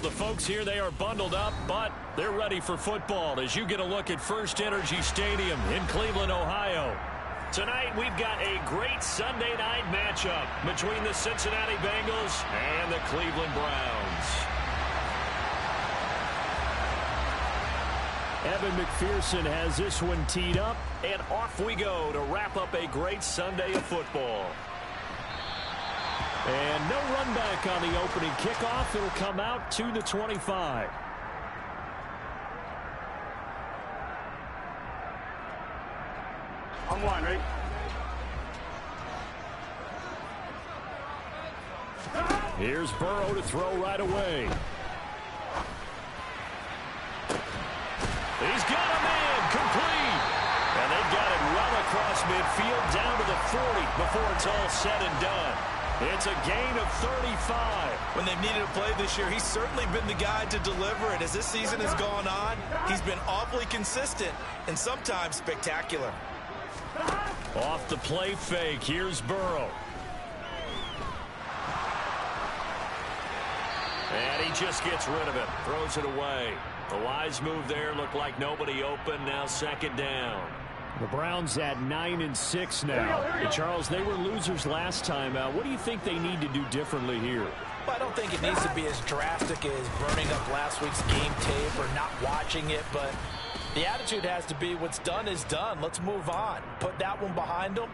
The folks here, they are bundled up, but they're ready for football as you get a look at First Energy Stadium in Cleveland, Ohio. Tonight, we've got a great Sunday night matchup between the Cincinnati Bengals and the Cleveland Browns. Evan McPherson has this one teed up, and off we go to wrap up a great Sunday of football. And no run back on the opening kickoff. It'll come out to the 25. On one, right? Here's Burrow to throw right away. He's got a man complete. And they've got it well across midfield down to the 40 before it's all said and done. It's a gain of 35. When they've needed a play this year, he's certainly been the guy to deliver. And as this season has gone on, he's been awfully consistent and sometimes spectacular. Off the play fake, here's Burrow. And he just gets rid of it, throws it away. The wise move there, looked like nobody open, now second down. The Browns at 9-6 now. And Charles, they were losers last time out. What do you think they need to do differently here? Well, I don't think it needs to be as drastic as burning up last week's game tape or not watching it, but the attitude has to be what's done is done. Let's move on. Put that one behind them,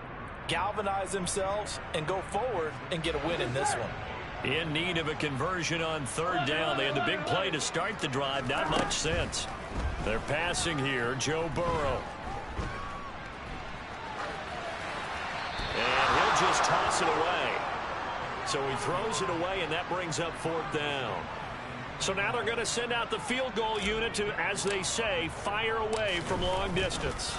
galvanize themselves, and go forward and get a win in this one. In need of a conversion on third down. They had the big play to start the drive. Not much sense. They're passing here. Joe Burrow. And he'll just toss it away. So he throws it away, and that brings up fourth down. So now they're going to send out the field goal unit to, as they say, fire away from long distance.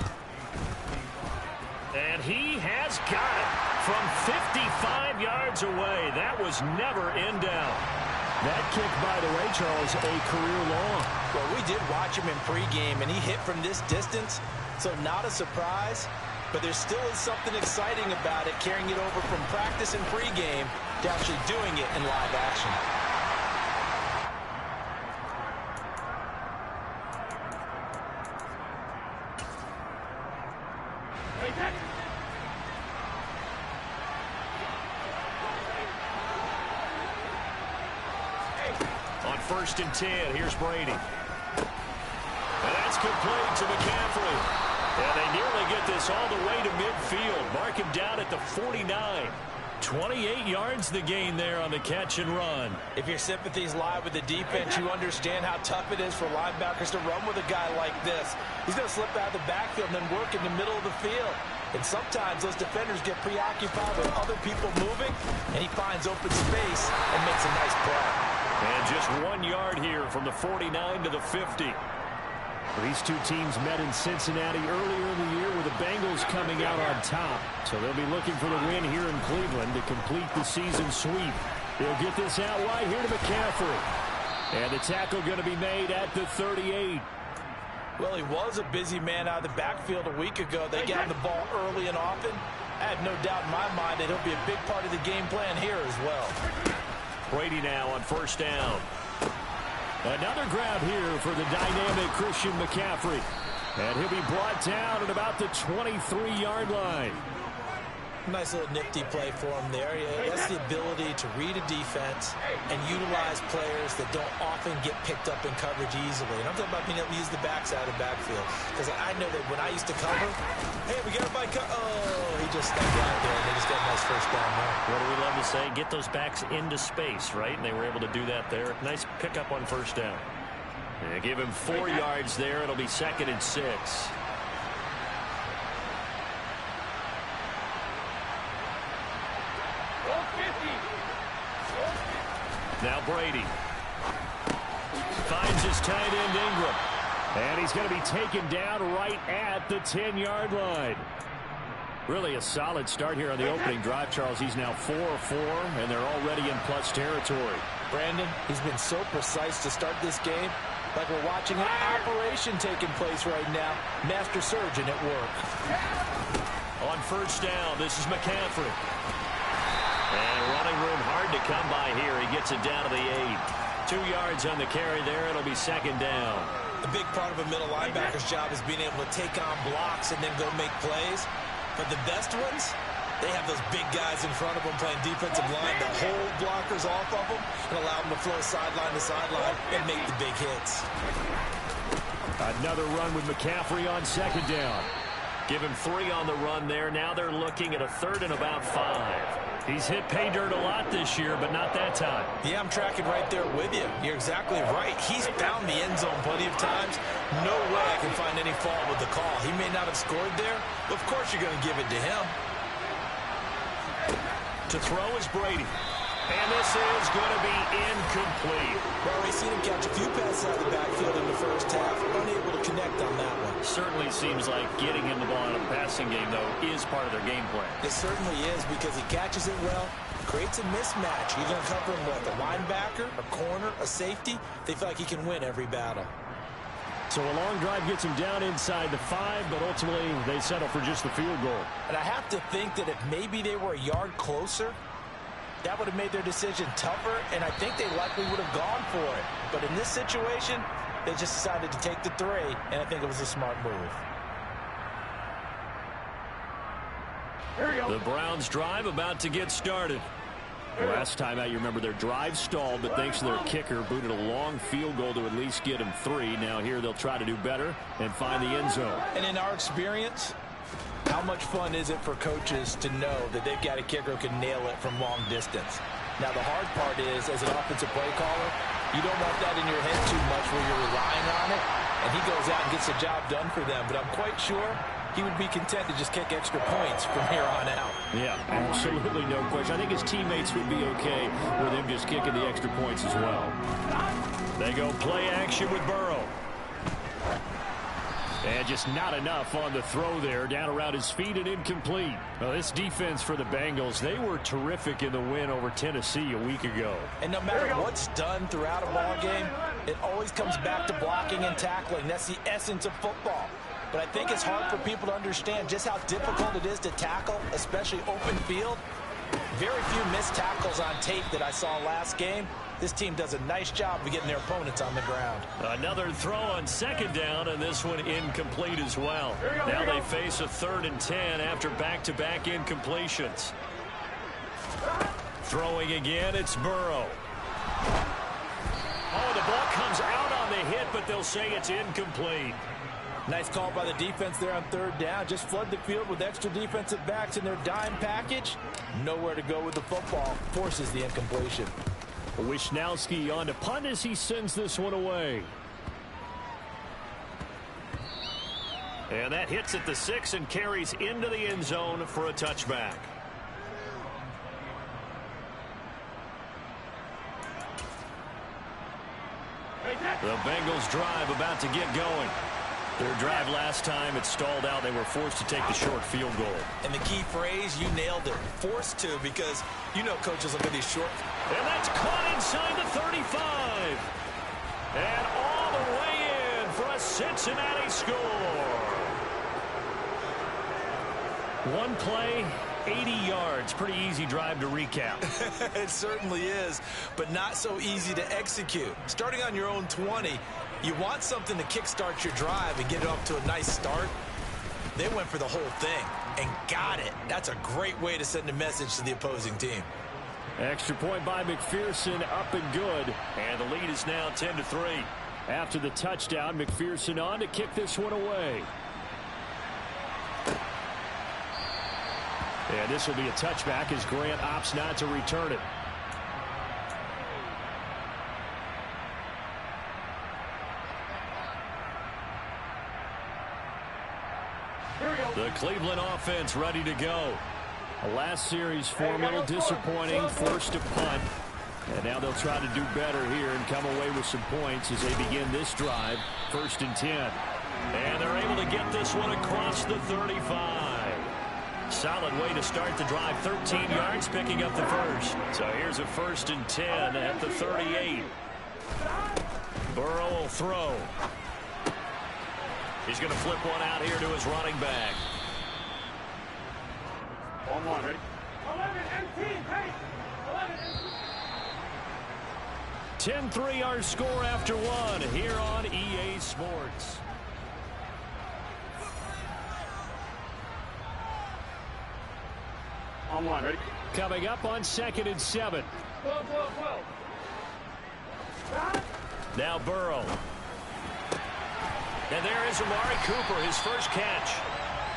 And he has got it from 55 yards away. That was never in doubt. That kick, by the way, Charles, a career long. Well, we did watch him in pregame, and he hit from this distance, so not a surprise. But there still is something exciting about it, carrying it over from practice and pregame to actually doing it in live action. On 1st and 10, here's Brady. And that's complete to McCaffrey. And they nearly get this all the way to midfield. Mark him down at the 49. 28 yards the gain there on the catch and run. If your sympathies lie with the defense, you understand how tough it is for linebackers to run with a guy like this. He's going to slip out of the backfield and then work in the middle of the field. And sometimes those defenders get preoccupied with other people moving, and he finds open space and makes a nice play. And just 1 yard here from the 49 to the 50. These two teams met in Cincinnati earlier in the year with the Bengals coming out on top. So they'll be looking for the win here in Cleveland to complete the season sweep. They'll get this out wide here to McCaffrey. And the tackle going to be made at the 38. Well, he was a busy man out of the backfield a week ago. They got him the ball early and often. I have no doubt in my mind that he'll be a big part of the game plan here as well. Brady now on 1st down. Another grab here for the dynamic Christian McCaffrey. And he'll be brought down at about the 23-yard line. Nice little nifty play for him there. He has the ability to read a defense and utilize players that don't often get picked up in coverage easily. And I'm talking about being able to use the backside of the backfield. Because I know that when I used to cover, hey, we got a bike. Oh, he just stepped out there and they just got a nice first down there. What do we love to say? Get those backs into space, right? And they were able to do that there. Nice pickup on 1st down. And give him 4 yards there. It'll be 2nd and 6. Now Brady finds his tight end Ingram. And he's going to be taken down right at the 10-yard line. Really a solid start here on the opening drive, Charles. He's now 4 of 4, and they're already in plus territory. Brandon, he's been so precise to start this game. Like we're watching an operation taking place right now. Master surgeon at work. On 1st down, this is McCaffrey. And running room hard to come by here. He gets it down to the 8. 2 yards on the carry there. It'll be second down. A big part of a middle linebacker's job is being able to take on blocks and then go make plays. But the best ones, they have those big guys in front of them playing defensive line that hold blockers off of them and allow them to flow sideline to sideline and make the big hits. Another run with McCaffrey on second down. Give him 3 on the run there. Now they're looking at a 3rd and about 5. He's hit pay dirt a lot this year, but not that time. Yeah, I'm tracking right there with you. You're exactly right. He's found the end zone plenty of times. No way I can find any fault with the call. He may not have scored there, but of course you're going to give it to him. To throw is Brady. And this is going to be incomplete. Well, we've seen him catch a few passes out of the backfield in the first half. Unable to connect on that one. Certainly seems like getting him the ball in a passing game, though, is part of their game plan. It certainly is because he catches it well, creates a mismatch. You're going to cover him with a linebacker, a corner, a safety. They feel like he can win every battle. So a long drive gets him down inside the 5, but ultimately they settle for just the field goal. And I have to think that if maybe they were a yard closer, that would have made their decision tougher, and I think they likely would have gone for it. But in this situation, they just decided to take the 3, and I think it was a smart move. The Browns drive about to get started. Last time out, you remember their drive stalled, but thanks to their kicker, booted a long field goal to at least get them 3. Now here they'll try to do better and find the end zone. And in our experience, how much fun is it for coaches to know that they've got a kicker who can nail it from long distance? Now, the hard part is, as an offensive play caller, you don't want that in your head too much where you're relying on it, and he goes out and gets the job done for them. But I'm quite sure he would be content to just kick extra points from here on out. Yeah, absolutely no question. I think his teammates would be okay with him just kicking the extra points as well. They go play action with Burrow. And just not enough on the throw there. Down around his feet and incomplete. Well, this defense for the Bengals, they were terrific in the win over Tennessee a week ago. And no matter what's done throughout a ball game, it always comes back to blocking and tackling. That's the essence of football. But I think it's hard for people to understand just how difficult it is to tackle, especially open field. Very few missed tackles on tape that I saw last game. This team does a nice job of getting their opponents on the ground. Another throw on second down, and this one incomplete as well. Now they face a 3rd and 10 after back-to-back incompletions. Throwing again, it's Burrow. Oh, the ball comes out on the hit, but they'll say it's incomplete. Nice call by the defense there on 3rd down. Just flood the field with extra defensive backs in their dime package. Nowhere to go with the football. Forces the incompletion. Wisnowski on to punt as he sends this one away. And that hits at the 6 and carries into the end zone for a touchback. The Bengals drive about to get going. Their drive last time, it stalled out. They were forced to take the short field goal. And the key phrase, you nailed it. Forced to, because you know coaches look at these short. And that's caught inside the 35. And all the way in for a Cincinnati score. One play, 80 yards. Pretty easy drive to recap. It certainly is, but not so easy to execute. Starting on your own 20, you want something to kickstart your drive and get it off to a nice start. They went for the whole thing and got it. That's a great way to send a message to the opposing team. Extra point by McPherson, up and good. And the lead is now 10-3. After the touchdown, McPherson on to kick this one away. And this will be a touchback as Grant opts not to return it. The Cleveland offense ready to go. Last series form a little disappointing, forced to punt. And now they'll try to do better here and come away with some points as they begin this drive. 1st and 10. And they're able to get this one across the 35. Solid way to start the drive. 13 yards, picking up the first. So here's a 1st and 10 at the 38. Burrow will throw. He's going to flip one out here to his running back. 10-3 our score after one here on EA Sports. On one, ready? Coming up on 2nd and 7. Now Burrow. And there is Amari Cooper, his first catch.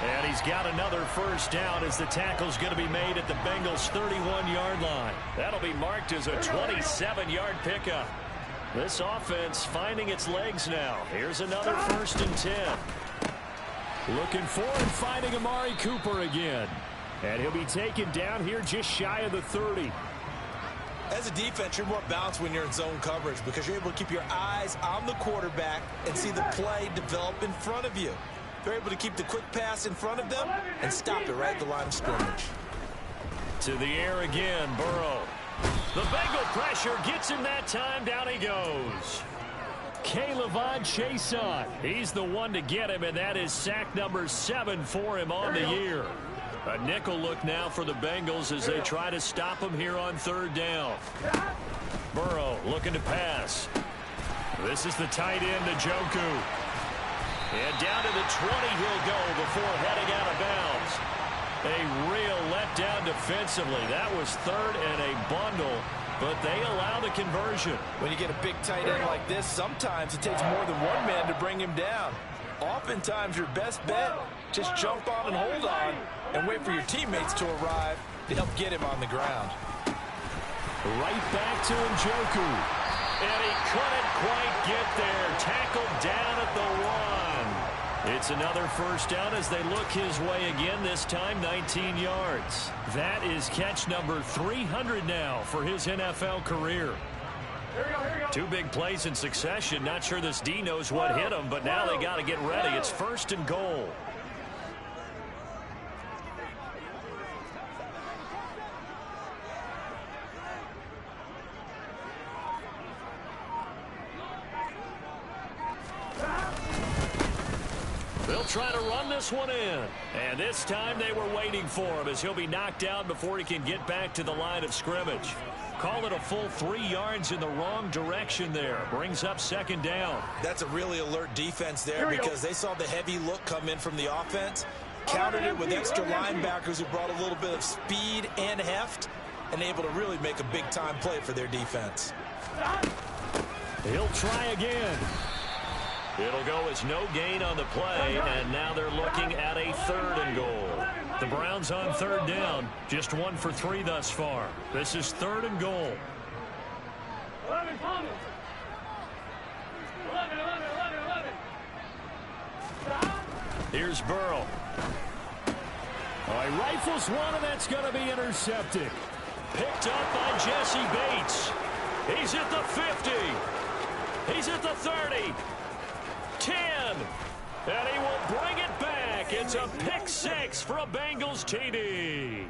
And he's got another first down as the tackle's going to be made at the Bengals' 31-yard line. That'll be marked as a 27-yard pickup. This offense finding its legs now. Here's another 1st and 10. Looking for and finding Amari Cooper again. And he'll be taken down here just shy of the 30. As a defense, you're more balanced when you're in zone coverage because you're able to keep your eyes on the quarterback and see the play develop in front of you. They're able to keep the quick pass in front of them and stop it right at the line of scrimmage. To the air again, Burrow. The Bengal pressure gets him that time. Down he goes. K'Lavon Chaisson. He's the one to get him, and that is sack number 7 for him on the year. A nickel look now for the Bengals as they try to stop him here on 3rd down. Burrow looking to pass. This is the tight end, Njoku. And down to the 20 he'll go before heading out of bounds. A real letdown defensively. That was 3rd and a bundle, but they allow the conversion. When you get a big tight end like this, sometimes it takes more than one man to bring him down. Oftentimes your best bet, just jump on and hold on and wait for your teammates to arrive to help get him on the ground. Right back to Njoku. And he couldn't quite get there. Tackled down at the 1. It's another first down as they look his way again, this time 19 yards. That is catch number 300 now for his NFL career. Two big plays in succession. Not sure this D knows what hit him, but now they got to get ready. It's 1st and goal. They'll try to run this one in. And this time they were waiting for him as he'll be knocked down before he can get back to the line of scrimmage. Call it a full 3 yards in the wrong direction there. Brings up 2nd down. That's a really alert defense there because they saw the heavy look come in from the offense, countered it with extra linebackers who brought a little bit of speed and heft, and able to really make a big-time play for their defense. He'll try again. It'll go as no gain on the play, and now they're looking at a 3rd and goal. The Browns on 3rd down, just 1 for 3 thus far. This is 3rd and goal. Here's Burrow. He rifles one, and that's going to be intercepted. Picked up by Jesse Bates. He's at the 50. He's at the 30. 10. And he will bring it back. It's a pick 6 for a Bengals TD.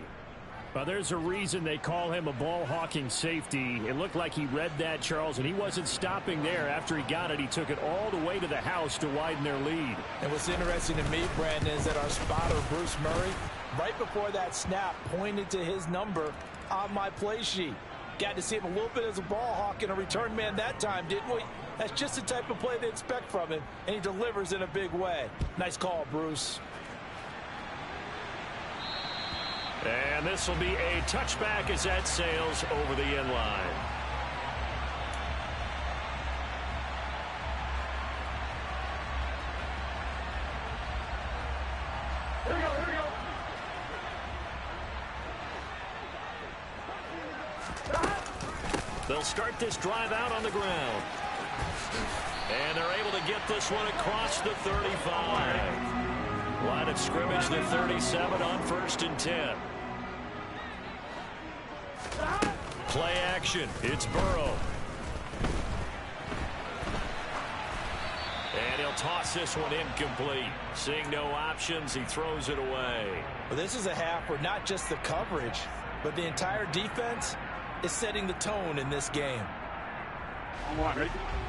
Well, there's a reason they call him a ball-hawking safety. It looked like he read that, Charles, and he wasn't stopping there. After he got it, he took it all the way to the house to widen their lead. And what's interesting to me, Brandon, is that our spotter, Bruce Murray, right before that snap, pointed to his number on my play sheet. Got to see him a little bit as a ball hawk and a return man that time, didn't we? That's just the type of play they expect from him, and he delivers in a big way. Nice call, Bruce. And this will be a touchback as that sails over the end line. Here we go, here we go. They'll start this drive out on the ground. And they're able to get this one across the 35. Line of scrimmage, the 37 on 1st and 10. Play action. It's Burrow. And he'll toss this one incomplete. Seeing no options, he throws it away. Well, this is a half where not just the coverage, but the entire defense is setting the tone in this game.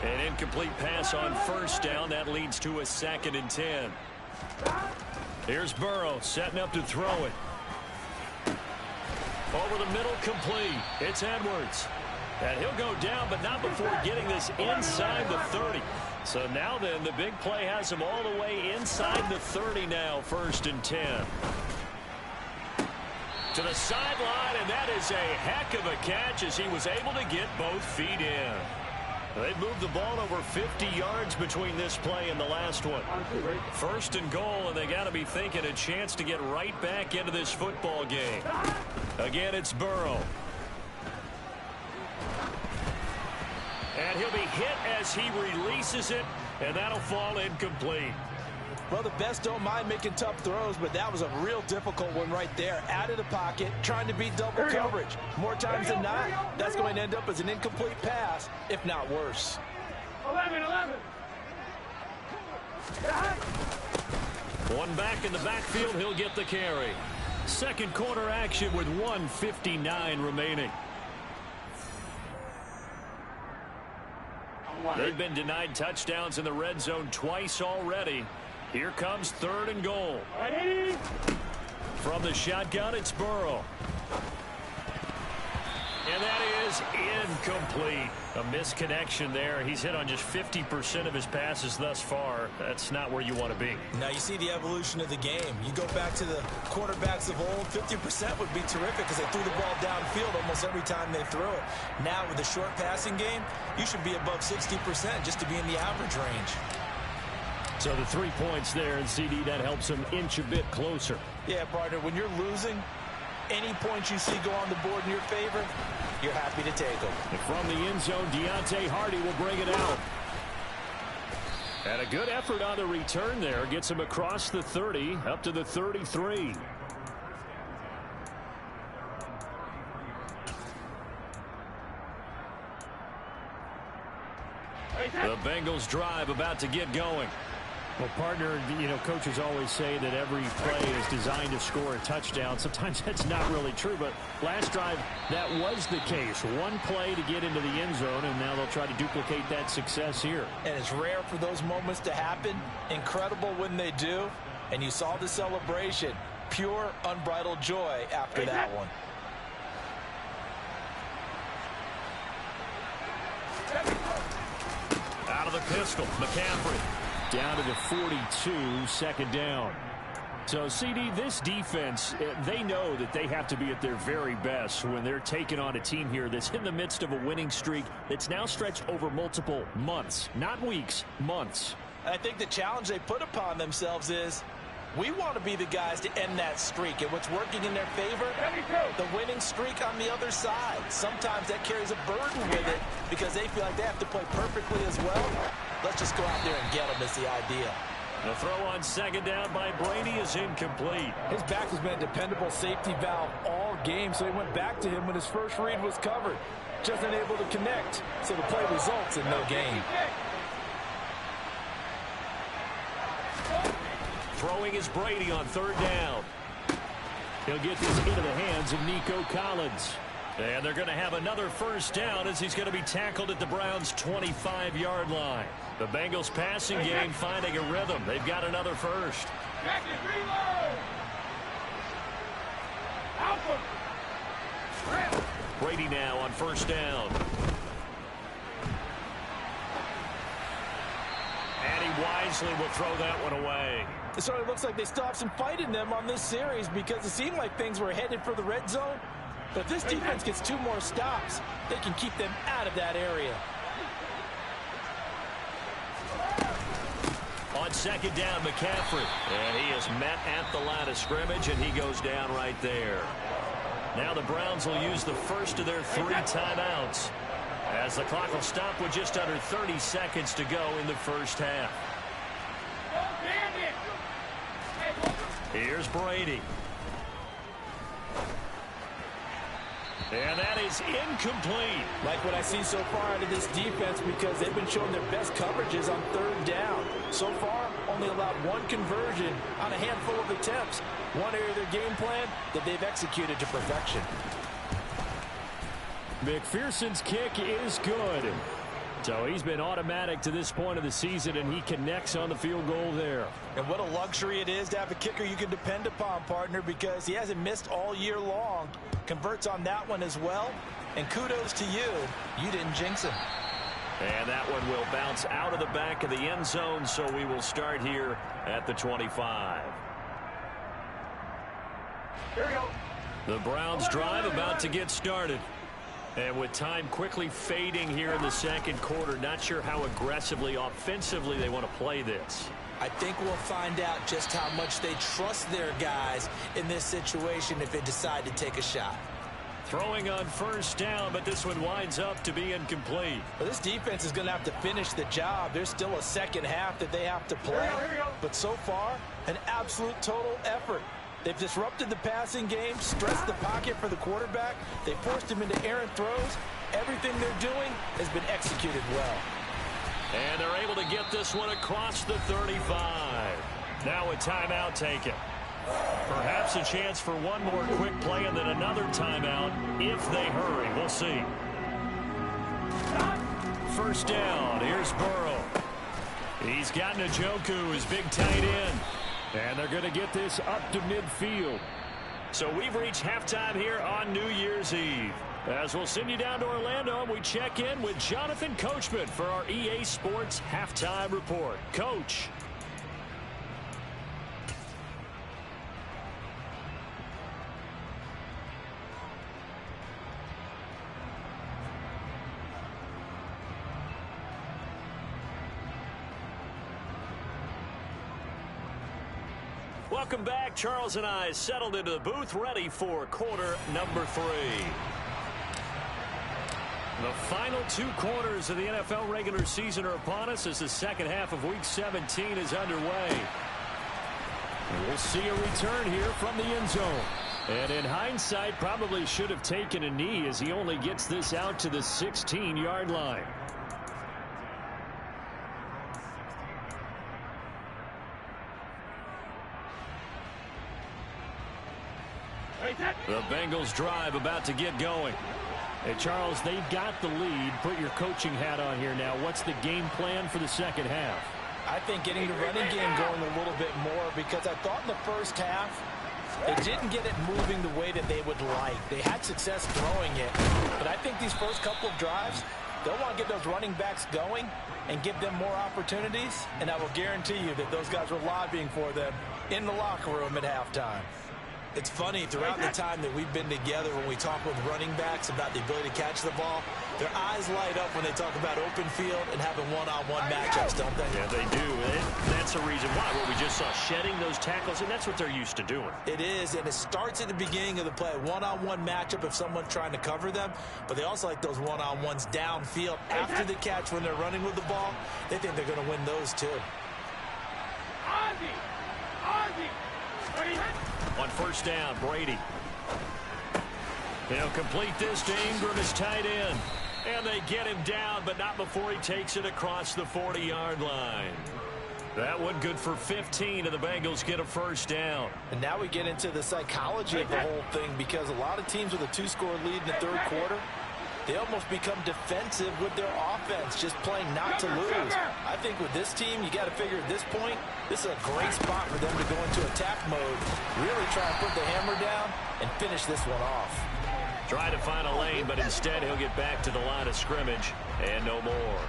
An incomplete pass on 1st down. That leads to a 2nd and 10. Here's Burrow setting up to throw it. Over the middle, complete. It's Edwards. And he'll go down, but not before getting this inside the 30. So now then, the big play has him all the way inside the 30 now, 1st and 10. To the sideline, and that is a heck of a catch as he was able to get both feet in. They've moved the ball over 50 yards between this play and the last one. 1st and goal, and they got to be thinking a chance to get right back into this football game. Again, it's Burrow. And he'll be hit as he releases it, and that'll fall incomplete. Well, the best don't mind making tough throws, but that was a real difficult one right there. Out of the pocket, trying to beat double coverage. More times than not, that's going to end up as an incomplete pass, if not worse. 11. One back in the backfield, he'll get the carry. Second quarter action with 1:59 remaining. They've been denied touchdowns in the red zone twice already. Here comes 3rd and goal. From the shotgun, it's Burrow. And that is incomplete. A misconnection there. He's hit on just 50% of his passes thus far. That's not where you want to be. Now you see the evolution of the game. You go back to the quarterbacks of old, 50% would be terrific because they threw the ball downfield almost every time they threw it. Now with the short passing game, you should be above 60% just to be in the average range. So the 3 points there, and CD, that helps him inch a bit closer. Yeah, partner, when you're losing, any points you see go on the board in your favor, you're happy to take them. And from the end zone, Deontay Hardy will bring it out. And a good effort on the return there. Gets him across the 30, up to the 33. The Bengals drive about to get going. Well, partner, you know, coaches always say that every play is designed to score a touchdown. Sometimes that's not really true, but last drive, that was the case. One play to get into the end zone, and now they'll try to duplicate that success here. And it's rare for those moments to happen. Incredible when they do. And you saw the celebration. Pure, unbridled joy after that one. Out of the pistol, McCaffrey. Down to the 42, 2nd down. So, CD, this defense, they know that they have to be at their very best when they're taking on a team here that's in the midst of a winning streak that's now stretched over multiple months, not weeks, months. I think the challenge they put upon themselves is, we want to be the guys to end that streak. And what's working in their favor? The winning streak on the other side. Sometimes that carries a burden with it because they feel like they have to play perfectly as well. Let's just go out there and get them is the idea. The throw on 2nd down by Brady is incomplete. His back has been a dependable safety valve all game, so he went back to him when his first read was covered. Just unable to connect, so the play results in no gain. Throwing is Brady on 3rd down. He'll get this into the hands of Nico Collins. And they're going to have another 1st down as he's going to be tackled at the Browns' 25-yard line. The Bengals passing game finding a rhythm. They've got another 1st. Brady now on 1st down. And he wisely will throw that one away. It sort of looks like they stopped some fight in them on this series because it seemed like things were headed for the red zone. But if this defense gets 2 more stops, they can keep them out of that area. On 2nd down, McCaffrey. And he is met at the line of scrimmage, and he goes down right there. Now the Browns will use the first of their 3 timeouts as the clock will stop with just under 30 seconds to go in the first half. Here's Brady. And that is incomplete. Like what I see so far out of this defense because they've been showing their best coverages on 3rd down. So far, only allowed 1 conversion on a handful of attempts. One area of their game plan that they've executed to perfection. McPherson's kick is good. So he's been automatic to this point of the season, and he connects on the field goal there. And what a luxury it is to have a kicker you can depend upon, partner, because he hasn't missed all year long. Converts on that one as well. And kudos to you. You didn't jinx him. And that one will bounce out of the back of the end zone, so we will start here at the 25. Here we go. The Browns drive about to get started. And with time quickly fading here in the second quarter, not sure how aggressively, offensively they want to play this. I think we'll find out just how much they trust their guys in this situation if they decide to take a shot. Throwing on first down, but this one winds up to be incomplete. Well, this defense is going to have to finish the job. There's still a second half that they have to play. Here we go. But so far, an absolute total effort. They've disrupted the passing game, stressed the pocket for the quarterback. They forced him into errant throws. Everything they're doing has been executed well. And they're able to get this one across the 35. Now a timeout taken. Perhaps a chance for one more quick play and then another timeout if they hurry. We'll see. First down. Here's Burrow. He's got Njoku, his big tight end. And they're going to get this up to midfield. So we've reached halftime here on New Year's Eve. As we'll send you down to Orlando, we check in with Jonathan Coachman for our EA Sports Halftime Report. Coach. Welcome back. Charles and I settled into the booth, ready for quarter number 3. The final 2 quarters of the NFL regular season are upon us as the second half of Week 17 is underway. And we'll see a return here from the end zone. And in hindsight, probably should have taken a knee as he only gets this out to the 16-yard line. The Bengals drive about to get going. Hey, Charles, they've got the lead. Put your coaching hat on here now. What's the game plan for the second half? I think getting the running game going a little bit more because I thought in the first half they didn't get it moving the way that they would like. They had success throwing it, but I think these first couple of drives, they'll want to get those running backs going and give them more opportunities, and I will guarantee you that those guys were lobbying for them in the locker room at halftime. It's funny, throughout the time that we've been together, when we talk with running backs about the ability to catch the ball, their eyes light up when they talk about open field and having one-on-one matchups, don't they? Yeah, they do. That's the reason why. What we just saw, shedding those tackles, and that's what they're used to doing. It is, and it starts at the beginning of the play. One-on-one matchup if someone's trying to cover them, but they also like those one-on-ones downfield after the catch when they're running with the ball. They think they're going to win those too. On first down, Brady. He'll complete this to Ingram, his tight end. And they get him down, but not before he takes it across the 40-yard line. That one good for 15, and the Bengals get a first down. And now we get into the psychology of the whole thing because a lot of teams with a 2-score lead in the third quarter, they almost become defensive with their offense, just playing not to lose. I think with this team, you got to figure at this point, this is a great spot for them to go into attack mode, really try and put the hammer down and finish this one off. Try to find a lane, but instead he'll get back to the line of scrimmage and no more.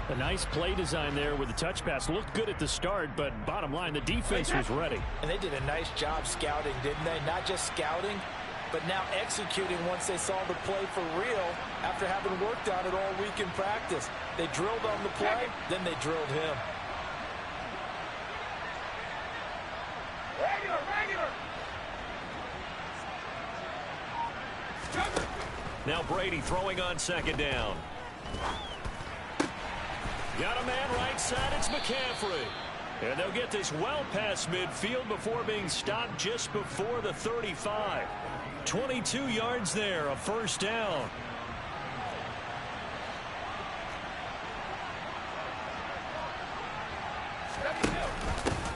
A nice play design there with the touch pass. Looked good at the start, but bottom line, the defense was ready. And they did a nice job scouting, didn't they? Not just scouting, but now executing once they saw the play for real after having worked on it all week in practice. They drilled on the play, then they drilled him. Now Brady throwing on second down. Got a man right side, it's McCaffrey. And they'll get this well past midfield before being stopped just before the 35. 22 yards there, a first down.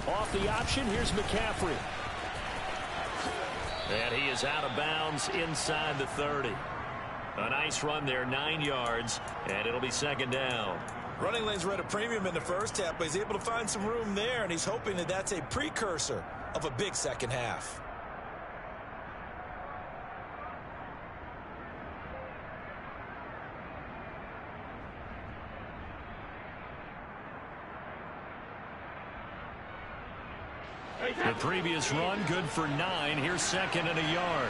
Off the option, here's McCaffrey. And he is out of bounds inside the 30. A nice run there, 9 yards, and it'll be second down. Running lanes were at a premium in the first half, but he's able to find some room there, and he's hoping that that's a precursor of a big second half. The previous run good for 9. Here's second and a yard.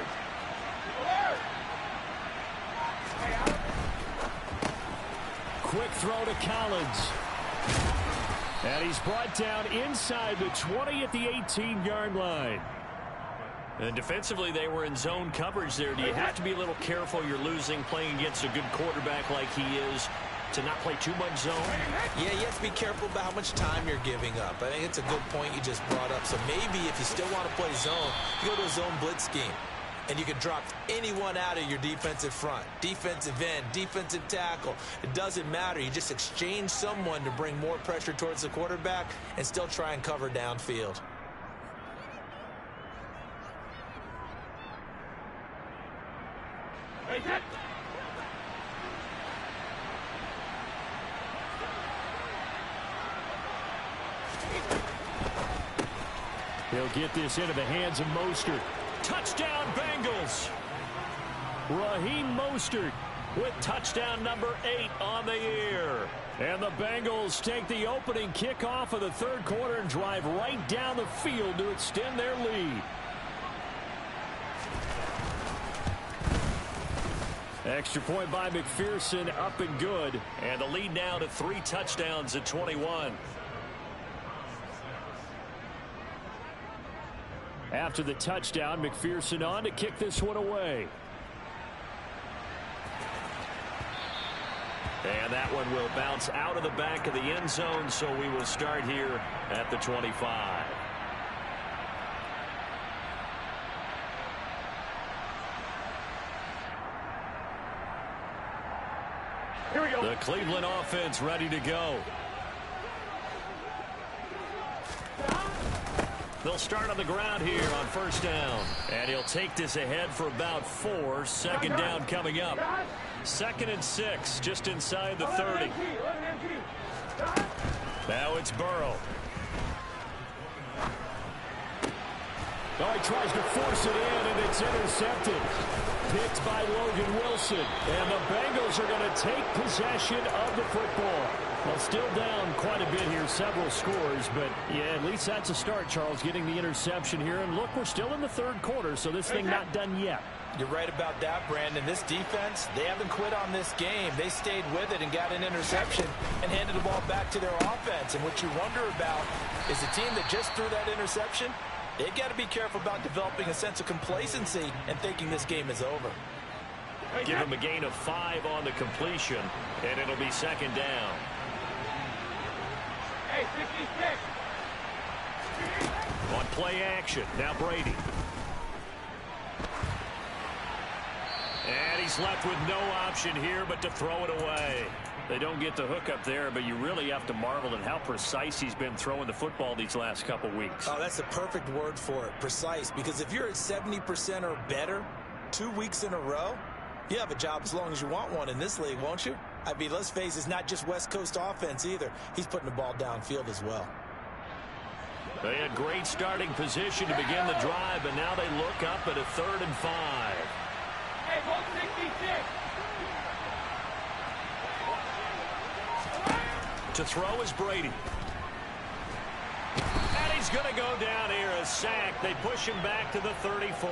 Quick throw to Collins. And he's brought down inside the 20 at the 18-yard line. And defensively, they were in zone coverage there. Do you have to be a little careful? You're losing playing against a good quarterback like he is to not play too much zone? Yeah, you have to be careful about how much time you're giving up. I think it's a good point you just brought up. So maybe if you still want to play zone, you go to a zone blitz scheme. And you can drop anyone out of your defensive front. Defensive end, defensive tackle. It doesn't matter. You just exchange someone to bring more pressure towards the quarterback and still try and cover downfield. He'll get this into the hands of Mostert. Touchdown, Bengals. Raheem Mostert with touchdown number 8 on the year. And the Bengals take the opening kickoff of the third quarter and drive right down the field to extend their lead. Extra point by McPherson, up and good. And the lead now to 3 touchdowns at 21. After the touchdown, McPherson on to kick this one away. And that one will bounce out of the back of the end zone, so we will start here at the 25. Here we go. The Cleveland offense ready to go. They'll start on the ground here on first down. And he'll take this ahead for about 4. Second down coming up. 2nd and 6, just inside the 30. Now it's Burrow. Oh, he tries to force it in, and it's intercepted. Picked by Logan Wilson. And the Bengals are going to take possession of the football. Well, still down quite a bit here, several scores, but yeah, at least that's a start, Charles, getting the interception here. And look, we're still in the third quarter, so this thing not done yet. You're right about that, Brandon. This defense, they haven't quit on this game. They stayed with it and got an interception and handed the ball back to their offense. And what you wonder about is the team that just threw that interception, they've got to be careful about developing a sense of complacency and thinking this game is over. Give him a gain of 5 on the completion, and it'll be second down. Hey, 66. On play action, now Brady. And he's left with no option here but to throw it away. They don't get the hook up there, but you really have to marvel at how precise he's been throwing the football these last couple weeks. Oh, that's the perfect word for it, precise. Because if you're at 70% or better 2 weeks in a row, you have a job as long as you want one in this league, won't you? I mean, let's face it, it's not just West Coast offense either. He's putting the ball downfield as well. They had great starting position to begin the drive, but now they look up at a 3rd and 5. Hey, 166. To throw is Brady. And he's going to go down here, a sack. They push him back to the 34.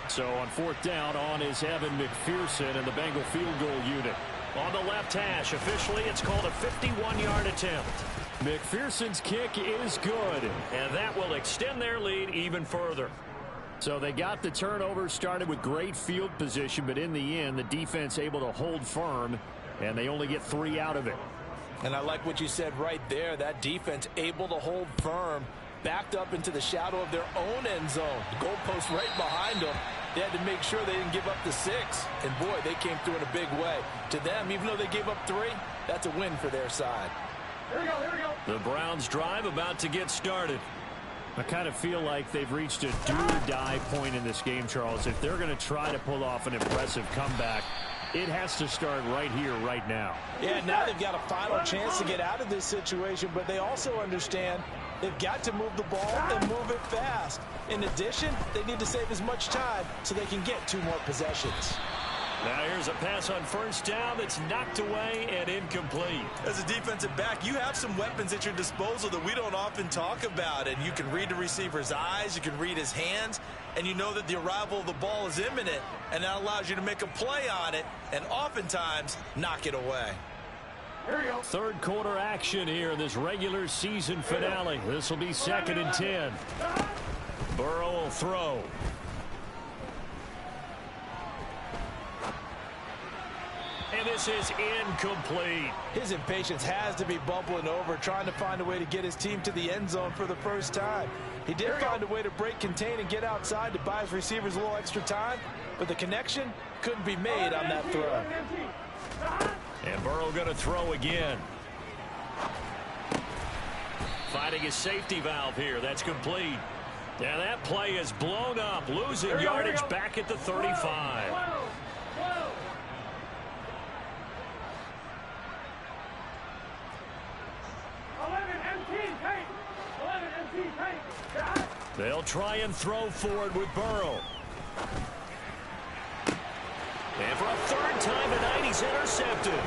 So on 4th down, on is Evan McPherson and the Bengal field goal unit. On the left hash, officially it's called a 51-yard attempt. McPherson's kick is good. And that will extend their lead even further. So they got the turnover, started with great field position, but in the end, the defense able to hold firm, and they only get 3 out of it. And I like what you said right there. That defense able to hold firm, backed up into the shadow of their own end zone. The goalpost right behind them. They had to make sure they didn't give up the 6. And, boy, they came through in a big way. To them, even though they gave up 3, that's a win for their side. Here we go, here we go. The Browns drive about to get started. I kind of feel like they've reached a do-or-die point in this game, Charles. If they're going to try to pull off an impressive comeback, it has to start right here, right now. Yeah, now they've got a final chance to get out of this situation, but they also understand they've got to move the ball and move it fast. In addition, they need to save as much time so they can get 2 more possessions. Now here's a pass on first down that's knocked away and incomplete. As a defensive back, you have some weapons at your disposal that we don't often talk about. And you can read the receiver's eyes, you can read his hands, and you know that the arrival of the ball is imminent, and that allows you to make a play on it and oftentimes knock it away. Third quarter action here in this regular season finale. This will be 2nd and 10. Burrow will throw. And this is incomplete. His impatience has to be bubbling over, trying to find a way to get his team to the end zone for the first time. He did find a way to break, contain, and get outside to buy his receivers a little extra time, but the connection couldn't be made on that throw. And Burrow going to throw again. Finding his safety valve here. That's complete. Now that play is blown up, losing yardage back at the 35. They'll try and throw forward with Burrow. And for a third time tonight, he's intercepted.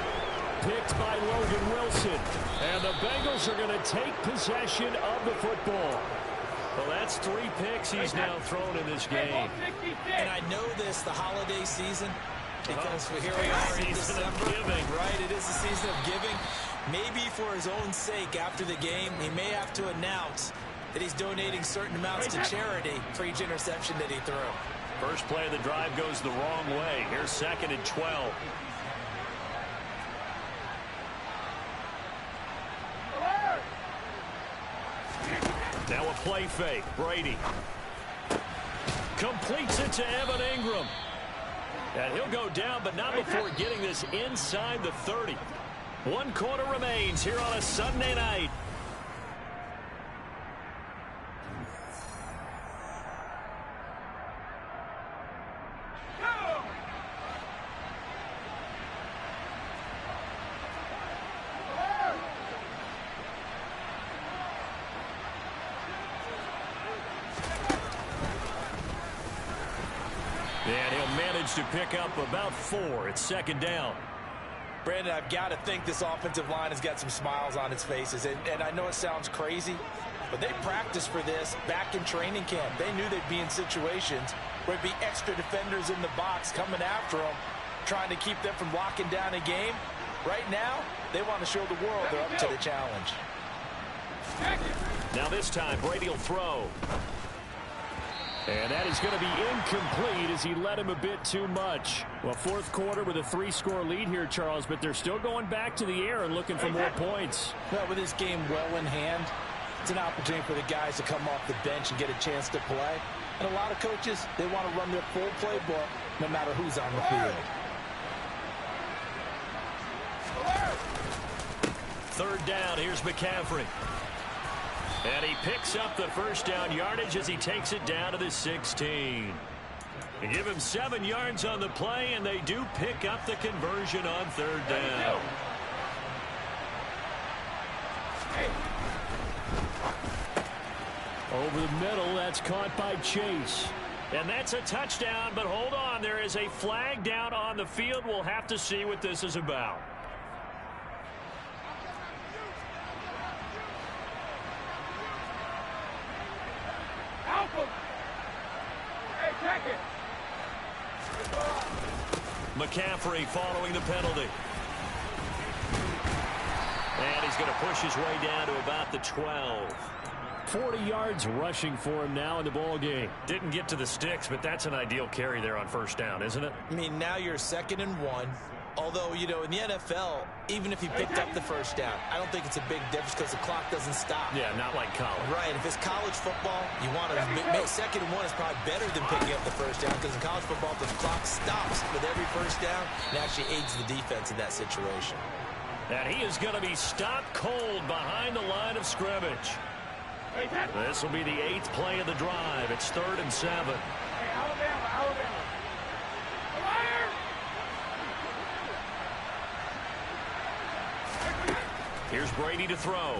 Picked by Logan Wilson. And the Bengals are going to take possession of the football. Well, that's 3 picks he's now thrown in this game. And I know this, the holiday season, because here we are in December. Right, it is the season of giving. Maybe for his own sake, after the game, he may have to announce that he's donating certain amounts to charity for each interception that he threw. First play of the drive goes the wrong way. Here's 2nd and 12. Now a play fake. Brady completes it to Evan Ingram. And he'll go down, but not before getting this inside the 30. 1 quarter remains here on a Sunday night. And he'll manage to pick up about 4. It's 2nd down. Brandon, I've got to think this offensive line has got some smiles on its faces. And I know it sounds crazy, but they practiced for this back in training camp. They knew they'd be in situations where it'd be extra defenders in the box coming after them, trying to keep them from locking down a game. Right now, they want to show the world they're up to the challenge. Now this time, Brady will throw. And that is going to be incomplete as he led him a bit too much. Well, 4th quarter with a 3-score lead here, Charles, but they're still going back to the air and looking for more points. Well, with this game well in hand, it's an opportunity for the guys to come off the bench and get a chance to play. And a lot of coaches, they want to run their full playbook no matter who's on the field. 3rd down, here's McCaffrey. And he picks up the first down yardage as he takes it down to the 16. They give him 7 yards on the play, and they do pick up the conversion on 3rd down. Over the middle, that's caught by Chase. And that's a touchdown, but hold on, there is a flag down on the field. We'll have to see what this is about. McCaffrey following the penalty. And he's going to push his way down to about the 12. 40 yards rushing for him now in the ball game. Didn't get to the sticks, but that's an ideal carry there on 1st down, isn't it? I mean, now you're 2nd and 1. Although, you know, in the NFL, even if he picked up the first down, I don't think it's a big difference because the clock doesn't stop. Yeah, not like college. Right. If it's college football, you want to make 2nd and 1 is probably better than picking up the first down because in college football, the clock stops with every first down. It actually aids the defense in that situation. And he is going to be stopped cold behind the line of scrimmage. This will be the 8th play of the drive. It's 3rd and 7. Hey, Alabama. Here's Brady to throw.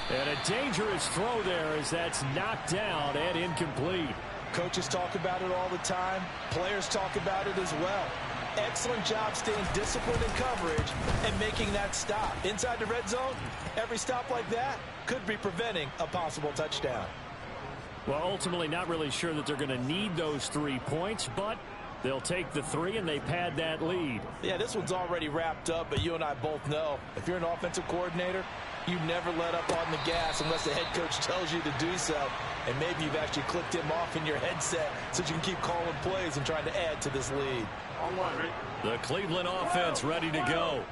And a dangerous throw there as that's knocked down and incomplete. Coaches talk about it all the time. Players talk about it as well. Excellent job staying disciplined in coverage and making that stop. Inside the red zone, every stop like that could be preventing a possible touchdown. Well, ultimately not really sure that they're going to need those 3 points, but they'll take the 3 and they pad that lead. Yeah, this one's already wrapped up, but you and I both know if you're an offensive coordinator, you never let up on the gas unless the head coach tells you to do so. And maybe you've actually clicked him off in your headset so you can keep calling plays and trying to add to this lead. The Cleveland offense ready to go.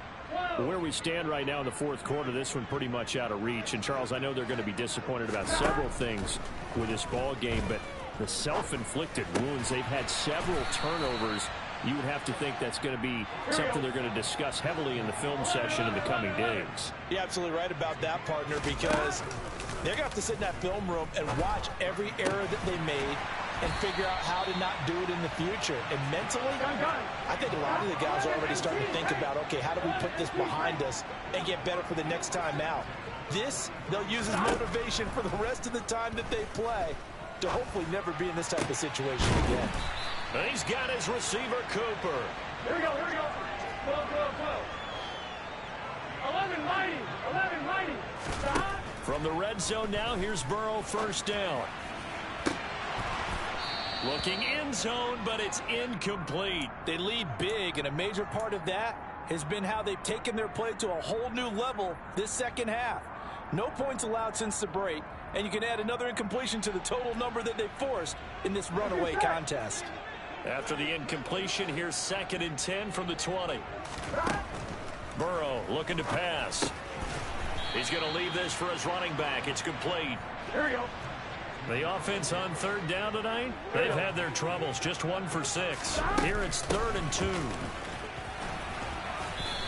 Where we stand right now in the fourth quarter, this one pretty much out of reach. And, Charles, I know they're going to be disappointed about several things with this ball game, but the self-inflicted wounds, they've had several turnovers. You would have to think that's going to be something they're going to discuss heavily in the film session in the coming days. You're absolutely right about that, partner, because they're going to have to sit in that film room and watch every error that they made and figure out how to not do it in the future. And mentally, I think a lot of the guys are already starting to think about, okay, how do we put this behind us and get better for the next time out? This, they'll use as motivation for the rest of the time that they play to hopefully never be in this type of situation again. And he's got his receiver, Cooper. Here we go, here we go. 12. 11 mighty. Stop. From the red zone now, here's Burrow, first down. Looking end zone, but it's incomplete. They lead big, and a major part of that has been how they've taken their play to a whole new level this second half. No points allowed since the break, and you can add another incompletion to the total number that they forced in this runaway contest. After the incompletion, here's 2nd and 10 from the 20. Burrow looking to pass. He's going to leave this for his running back. It's complete. Here we go. The offense on 3rd down tonight, they've had their troubles. Just 1 for 6. Here it's 3rd and 2.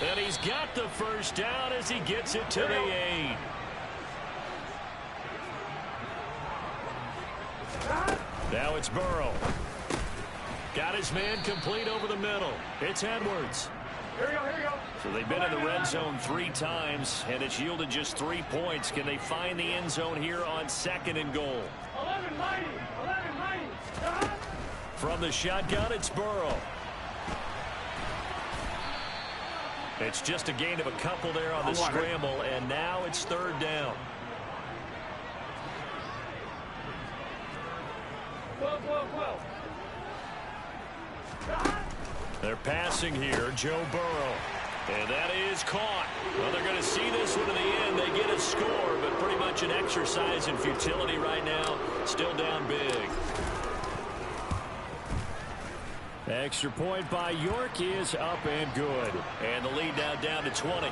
And he's got the first down as he gets it to the 8. Now it's Burrow. Got his man complete over the middle. It's Edwards. Here we go. So they've been in the red zone 3 times, and it's yielded just 3 points. Can they find the end zone here on 2nd and goal? 11 mighty. Stop. From the shotgun, it's Burrow. It's just a gain of a couple there on the scramble, and now it's 3rd down. 12. They're passing here, Joe Burrow. And that is caught. Well, they're going to see this one to the end. They get a score, but pretty much an exercise in futility right now. Still down big. Extra point by York is up and good. And the lead now down to 20.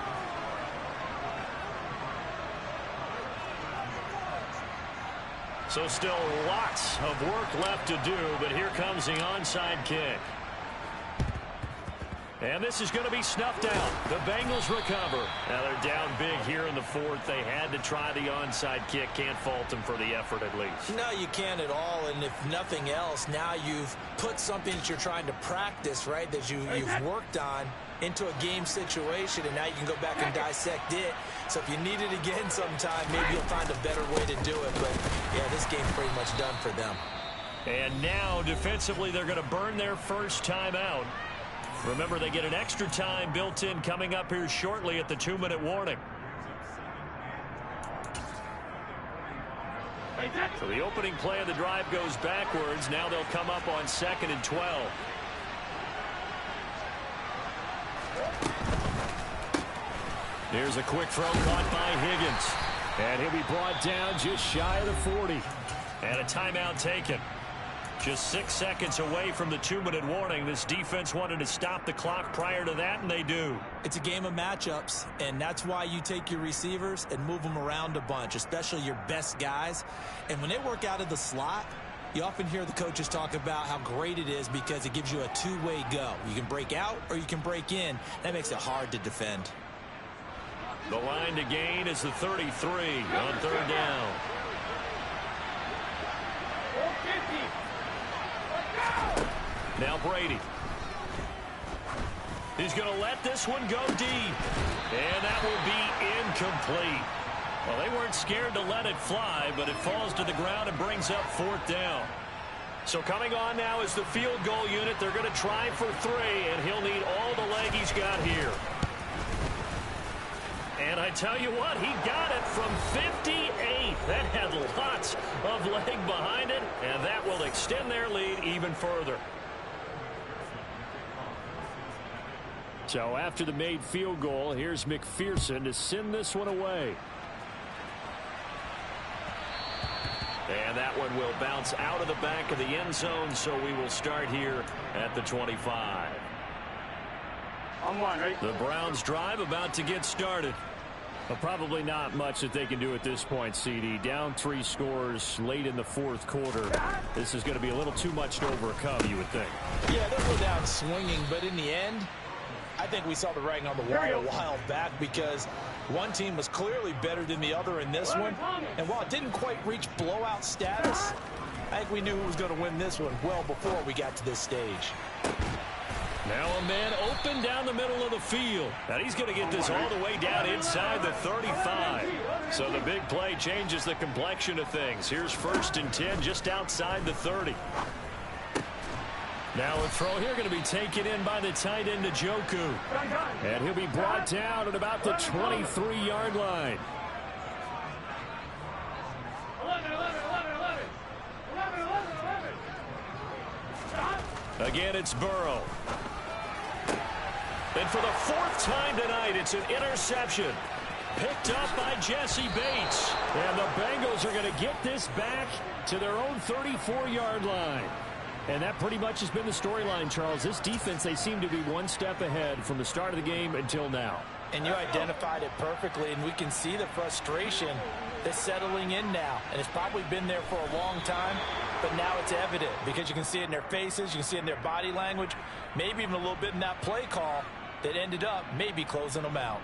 So still lots of work left to do, but here comes the onside kick. And this is going to be snuffed out. The Bengals recover. Now they're down big here in the 4th. They had to try the onside kick. Can't fault them for the effort at least. No, you can't at all. And if nothing else, now you've put something that you're trying to practice, right, that you've worked on into a game situation, and now you can go back and dissect it. So if you need it again sometime, maybe you'll find a better way to do it. But, yeah, this game's pretty much done for them. And now, defensively, they're going to burn their first time out. Remember, they get an extra time built in coming up here shortly at the 2-minute warning. So the opening play of the drive goes backwards. Now they'll come up on 2nd and 12. Here's a quick throw caught by Higgins. And he'll be brought down just shy of the 40. And a timeout taken. Just 6 seconds away from the 2-minute warning. This defense wanted to stop the clock prior to that, and they do. It's a game of matchups, and that's why you take your receivers and move them around a bunch, especially your best guys. And when they work out of the slot, you often hear the coaches talk about how great it is because it gives you a two-way go. You can break out or you can break in. That makes it hard to defend. The line to gain is the 33 on 3rd down. Now Brady. He's going to let this one go deep. And that will be incomplete. Well, they weren't scared to let it fly, but it falls to the ground and brings up 4th down. So coming on now is the field goal unit. They're going to try for 3, and he'll need all the leg he's got here. And I tell you what, he got it from 58. That had lots of leg behind it, and that will extend their lead even further. So after the made field goal, here's McPherson to send this one away. And that one will bounce out of the back of the end zone, so we will start here at the 25. On one, right? The Browns drive about to get started. But probably not much that they can do at this point, CD. Down 3 scores late in the 4th quarter. This is going to be a little too much to overcome, you would think. Yeah, they'll go down swinging, but in the end, I think we saw the writing on the wall a while back because one team was clearly better than the other in this one. And while it didn't quite reach blowout status, I think we knew who was going to win this one well before we got to this stage. Now a man open down the middle of the field. And he's going to get this all the way down inside the 35. So the big play changes the complexion of things. Here's 1st and 10 just outside the 30. Now a throw here going to be taken in by the tight end Njoku. And he'll be brought down at about the 23-yard line. 11. Again, it's Burrow. And for the 4th time tonight, it's an interception. Picked up by Jesse Bates. And the Bengals are going to get this back to their own 34-yard line. And that pretty much has been the storyline, Charles. This defense, they seem to be one step ahead from the start of the game until now. And you identified it perfectly, and we can see the frustration that's settling in now. And it's probably been there for a long time, but now it's evident because you can see it in their faces, you can see it in their body language, maybe even a little bit in that play call that ended up maybe closing them out.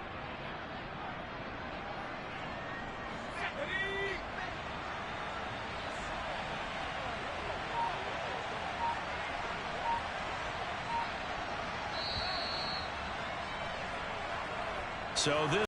So this